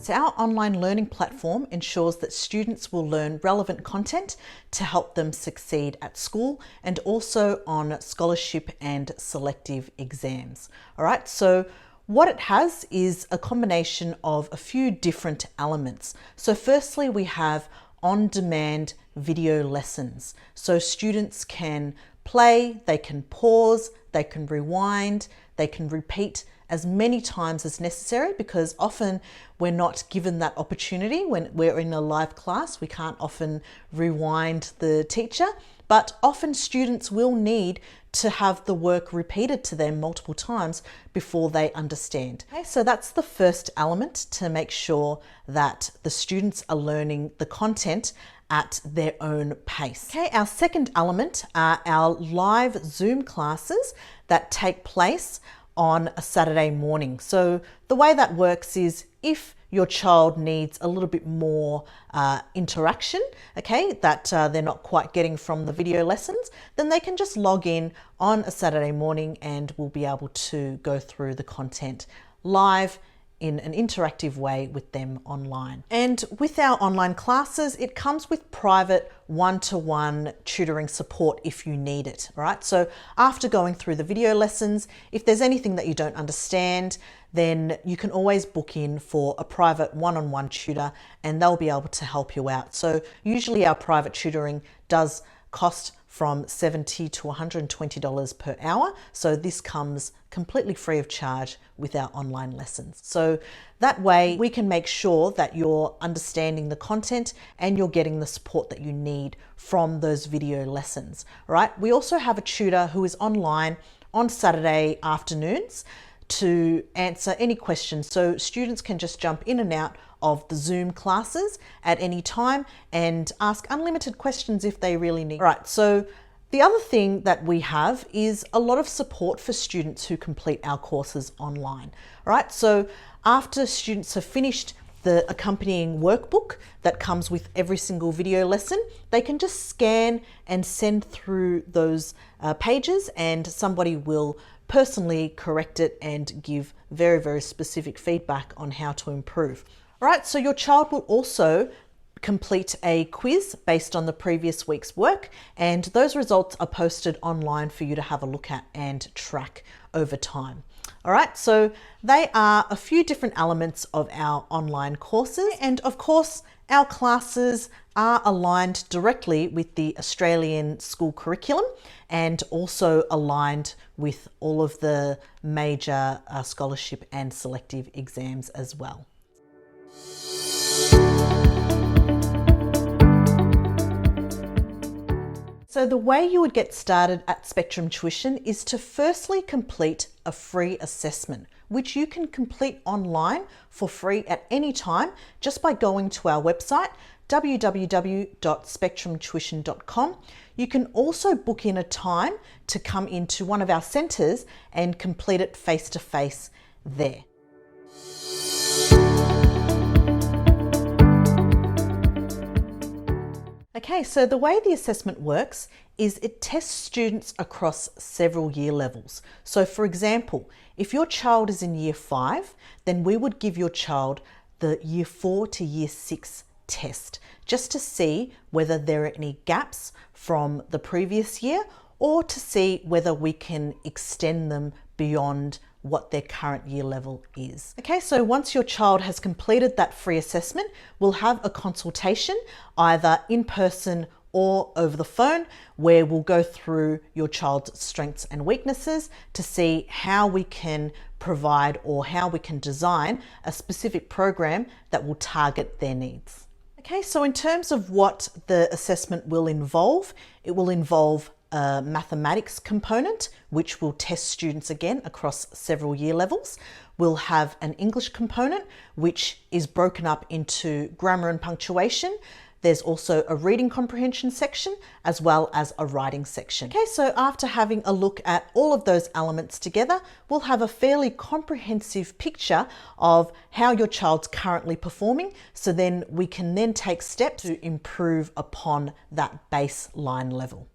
So our online learning platform ensures that students will learn relevant content to help them succeed at school and also on scholarship and selective exams. All right, so what it has is a combination of a few different elements. So firstly, we have on-demand video lessons. So students can play, they can pause, they can rewind, they can repeat as many times as necessary, because often we're not given that opportunity when we're in a live class. We can't often rewind the teacher, but often students will need to have the work repeated to them multiple times before they understand. Okay, so that's the first element, to make sure that the students are learning the content at their own pace. Okay, our second element are our live Zoom classes that take place on a Saturday morning. So the way that works is, if your child needs a little bit more interaction, okay, that they're not quite getting from the video lessons, then they can just log in on a Saturday morning and we'll be able to go through the content live in an interactive way with them online. And with our online classes, it comes with private one-to-one tutoring support if you need it, right? So after going through the video lessons, if there's anything that you don't understand, then you can always book in for a private one-on-one tutor and they'll be able to help you out. So usually our private tutoring does cost from $70 to $120 per hour. So this comes completely free of charge with our online lessons. So that way we can make sure that you're understanding the content and you're getting the support that you need from those video lessons, right? We also have a tutor who is online on Saturday afternoons to answer any questions. So students can just jump in and out of the Zoom classes at any time and ask unlimited questions if they really need. All right, so the other thing that we have is a lot of support for students who complete our courses online. All right, so after students have finished the accompanying workbook that comes with every single video lesson, they can just scan and send through those pages and somebody will personally correct it and give very, very specific feedback on how to improve. All right, so your child will also complete a quiz based on the previous week's work, and those results are posted online for you to have a look at and track over time. All right, so they are a few different elements of our online courses, and of course our classes are aligned directly with the Australian school curriculum and also aligned with all of the major scholarship and selective exams as well. So the way you would get started at Spectrum Tuition is to firstly complete a free assessment, which you can complete online for free at any time just by going to our website, www.spectrumtuition.com. You can also book in a time to come into one of our centres and complete it face-to-face there. Okay, so the way the assessment works is it tests students across several year levels. So for example, if your child is in year 5, then we would give your child the year 4 to year 6 test, just to see whether there are any gaps from the previous year or to see whether we can extend them beyond what their current year level is. Okay, so once your child has completed that free assessment, we'll have a consultation either in person or over the phone, where we'll go through your child's strengths and weaknesses to see how we can provide or how we can design a specific program that will target their needs. Okay, so in terms of what the assessment will involve, it will involve a mathematics component, which will test students again across several year levels. We'll have an English component, which is broken up into grammar and punctuation. There's also a reading comprehension section as well as a writing section. Okay, so after having a look at all of those elements together, we'll have a fairly comprehensive picture of how your child's currently performing. So then we can then take steps to improve upon that baseline level.